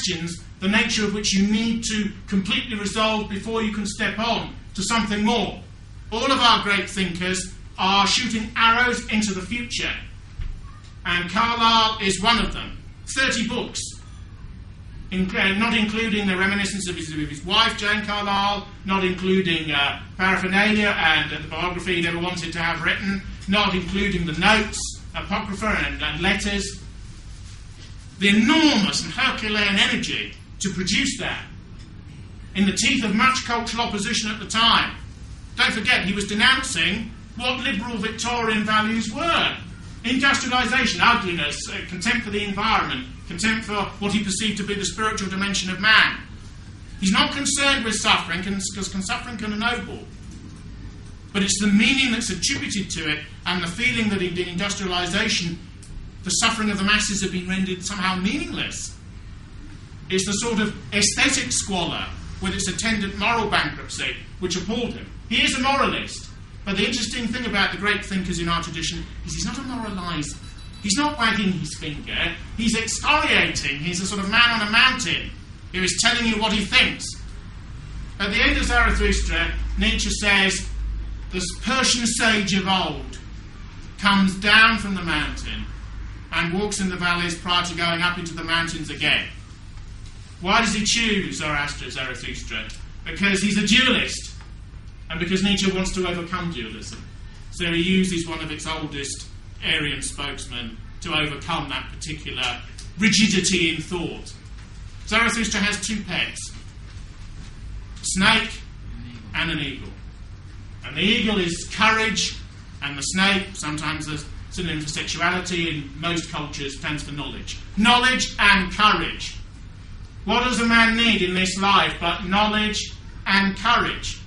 questions the nature of which you need to completely resolve before you can step on to something more. All of our great thinkers are shooting arrows into the future, and Carlyle is one of them. 30 books, not including the reminiscence of his wife, Jane Carlyle, not including paraphernalia and the biography he never wanted to have written, not including the notes, apocrypha and letters. The enormous and Herculean energy to produce that in the teeth of much cultural opposition at the time. Don't forget, he was denouncing what liberal Victorian values were. Industrialisation, ugliness, contempt for the environment, contempt for what he perceived to be the spiritual dimension of man. He's not concerned with suffering, because suffering can ennoble. But it's the meaning that's attributed to it, and the feeling that in industrialisation, the suffering of the masses have been rendered somehow meaningless. It's the sort of aesthetic squalor, with its attendant moral bankruptcy, which appalled him. He is a moralist. But the interesting thing about the great thinkers in our tradition is he's not a moraliser. He's not wagging his finger. He's excoriating. He's a sort of man on a mountain who is telling you what he thinks. At the end of Zarathustra, Nietzsche says, the Persian sage of old comes down from the mountain and walks in the valleys prior to going up into the mountains again. Why does he choose Zarathustra? Because he's a dualist. And because Nietzsche wants to overcome dualism. So he uses one of its oldest Aryan spokesmen to overcome that particular rigidity in thought. Zarathustra has two pets, a snake and an eagle. And the eagle is courage, and the snake, sometimes a synonym for sexuality in most cultures, stands for knowledge. Knowledge and courage. What does a man need in this life but knowledge and courage?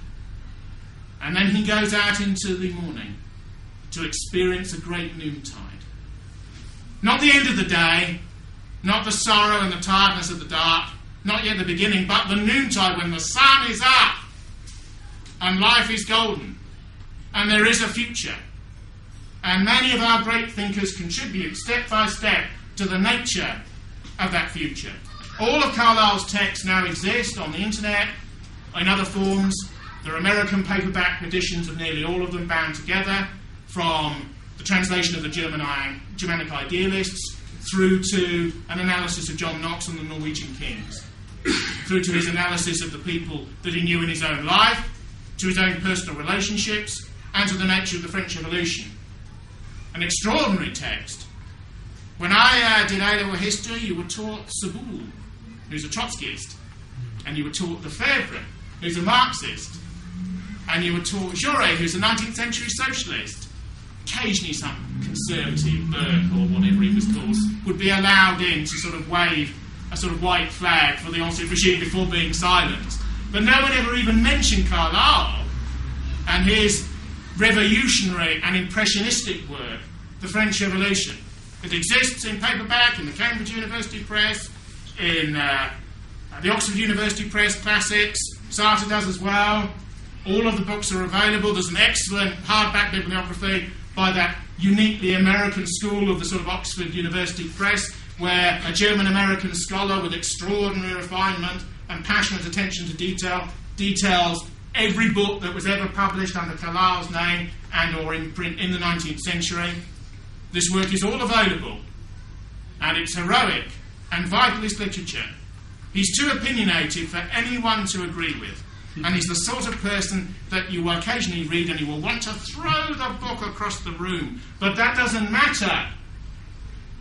And then he goes out into the morning to experience a great noontide. Not the end of the day, not the sorrow and the tiredness of the dark, not yet the beginning, but the noontide when the sun is up and life is golden and there is a future. And many of our great thinkers contribute step by step to the nature of that future. All of Carlyle's texts now exist on the internet, in other forms. There are American paperback editions of nearly all of them bound together, from the translation of the Germanic idealists through to an analysis of John Knox and the Norwegian kings, through to his analysis of the people that he knew in his own life, to his own personal relationships, and to the nature of the French Revolution. An extraordinary text. When I did A-level history, you were taught Saboul, who's a Trotskyist, and you were taught Lefebvre, who's a Marxist, and you were taught Jaurès, who's a 19th century socialist. Occasionally some conservative Burke, or whatever he was called, would be allowed in to sort of wave a sort of white flag for the Ancien regime before being silenced. But no one ever even mentioned Carlyle and his revolutionary and impressionistic work, The French Revolution. It exists in paperback in the Cambridge University Press, in the Oxford University Press Classics. Sartre does as well. All of the books are available. There's an excellent hardback bibliography by that uniquely American school of the sort of Oxford University Press, where a German-American scholar with extraordinary refinement and passionate attention to detail details every book that was ever published under Carlyle's name and or in print in the 19th century. This work is all available, and it's heroic and vitalist literature. He's too opinionated for anyone to agree with. And he's the sort of person that you will occasionally read and you will want to throw the book across the room. But that doesn't matter,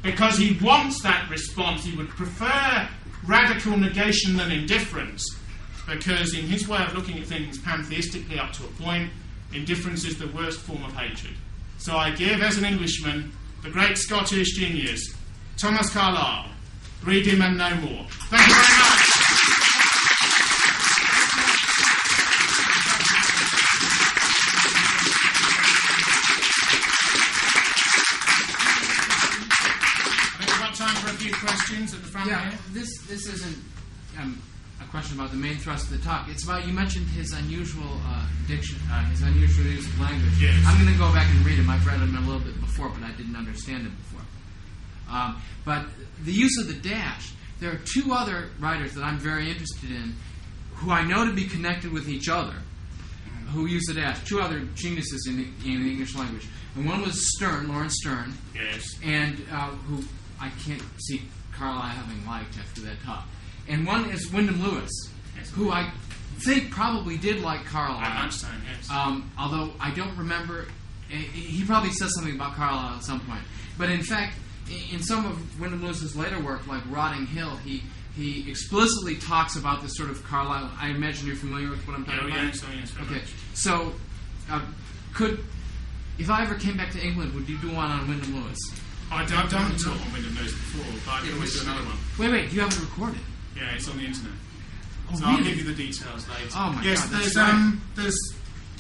because he wants that response. He would prefer radical negation than indifference, because in his way of looking at things pantheistically up to a point, indifference is the worst form of hatred. So I give, as an Englishman, the great Scottish genius, Thomas Carlyle. Read him and no more. Thank you very much. Questions at the front here? This isn't a question about the main thrust of the talk. It's about, you mentioned his unusual diction, his unusual use of language. Yes. I'm going to go back and read him. I've read him a little bit before, but I didn't understand it before. But the use of the dash, there are two other writers that I'm very interested in, who I know to be connected with each other, who use the dash. Two other geniuses in the English language, and one was Stern, Lawrence Stern, Yes. and who I can't see Carlyle having liked after that talk. And one is Wyndham Lewis, Yes, who I think probably did like Carlyle. At lunchtime, yes. Although I don't remember, he probably says something about Carlyle at some point. But in fact, in some of Wyndham Lewis's later work, like Rotting Hill, he explicitly talks about this sort of Carlyle. I imagine you're familiar with what I'm talking about. Yes, very Okay, much. so if I ever came back to England, would you do one on Wyndham Lewis? I've done a talk on Wyndham Lewis before, but I can always do another one. Wait, you have it recorded. Yeah, it's on the internet. Oh, So really? I'll give you the details later. Oh my yes, God, that's there's right. there's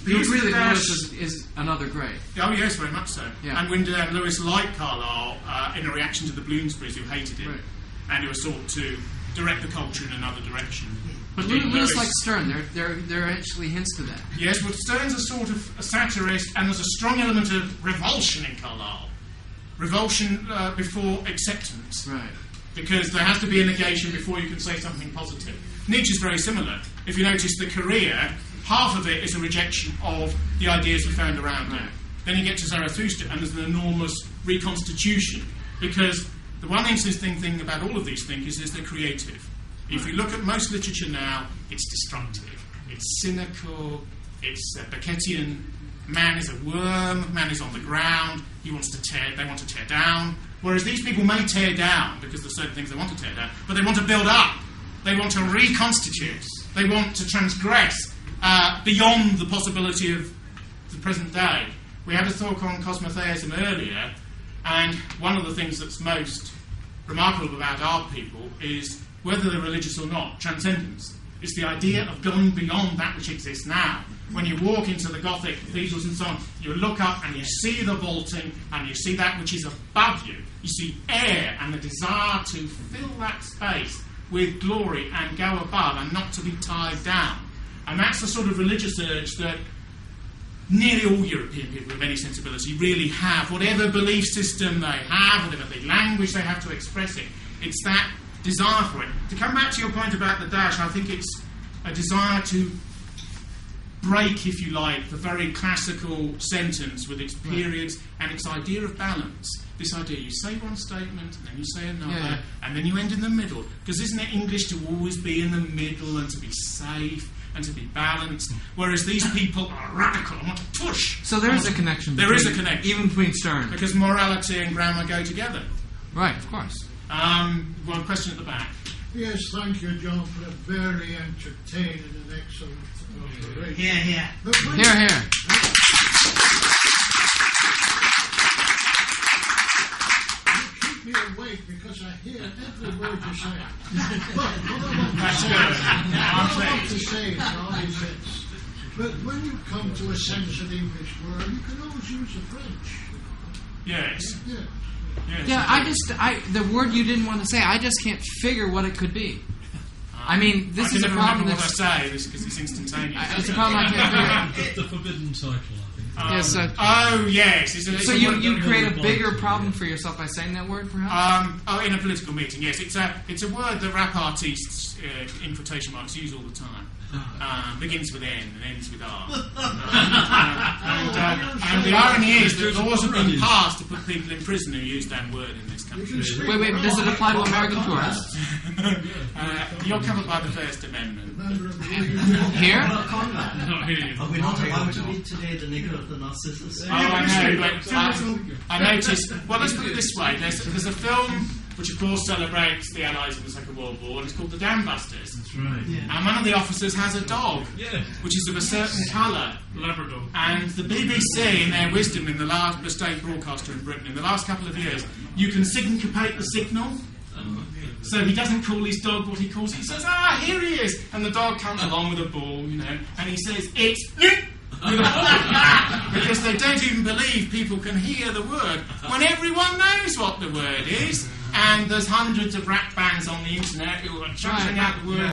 the You use of agree the that dash. Lewis is another great. Oh yes, very much so. Yeah. And Wyndham Lewis, like Carlyle, in a reaction to the Bloomsburys who hated him, Right. and who were sought to direct the culture in another direction. But Wyndham Lewis like Stern. There are actually hints to that. Yes, but Stern's a sort of a satirist, and there's a strong element of revulsion in Carlyle. Revulsion before acceptance. Right. Because there has to be a negation before you can say something positive. Nietzsche's very similar. If you notice the career, half of it is a rejection of the ideas he found around him. Right. Then you get to Zarathustra, and there's an enormous reconstitution. Because the one interesting thing about all of these thinkers is they're creative. If you look at most literature now, it's destructive. It's cynical. It's Beckettian. Man is a worm. Man is on the ground. They want to tear down. Whereas these people may tear down because there's certain things they want to tear down, but they want to build up. They want to reconstitute. They want to transgress beyond the possibility of the present day. We had a talk on cosmotheism earlier, and one of the things that's most remarkable about our people is, whether they're religious or not, transcendence. It's the idea of going beyond that which exists now. When you walk into the Gothic cathedrals and so on, you look up and you see the vaulting and you see that which is above you. You see air and the desire to fill that space with glory and go above and not to be tied down. And that's the sort of religious urge that nearly all European people with any sensibility really have. Whatever belief system they have, whatever the language they have to express it, it's that desire for it. To come back to your point about the dash, I think it's a desire to break, if you like, the very classical sentence with its periods and its idea of balance. This idea, you say one statement, and then you say another, and then you end in the middle. Because isn't it English to always be in the middle and to be safe and to be balanced? Whereas these people are radical and want to push. So there is a connection. There is a connection. Even between Stern. Because morality and grammar go together. Right, of course. One question at the back. Yes, thank you, John, for a very entertaining and excellent operation. Here. Here. Keep me awake because I hear every word you say. But what I want to say, John, is this. But when you come to a sense of English word, you can always use the French. Yes. Yeah. Yes. Yeah, the word you didn't want to say, I just can't figure what it could be. I mean, this is a problem what that's... I say, because it's instantaneous. It's a problem I can't figure. The forbidden title, I think. Yes, yes. It's so a you word- create a bigger problem for yourself by saying that word, perhaps? in a political meeting, yes. It's a word that rap artists, in quotation marks, use all the time. Begins with N and ends with R. And the irony is that laws have been passed to put people in prison who use that word in this country. Wait, does it apply to American tourists? You're covered by the First Amendment. Here? Are we not allowed to meet today the nigger of the Narcissus? Oh, I know, but I noticed... Well, let's put it this way. There's a film which, of course, celebrates the Allies of the Second World War, and it's called The Dam Busters. That's right. Yeah. And one of the officers has a dog, Yeah. which is of a certain colour. Labrador. And the BBC, in their wisdom, in the state broadcaster in Britain, in the last couple of years, you can syncopate the signal. So he doesn't call his dog what he calls it. He says, here he is. And the dog comes along with a ball, and he says, it's... with a ball. Because they don't even believe people can hear the word when everyone knows what the word is. And there's hundreds of rap bands on the internet who are chuckling out the word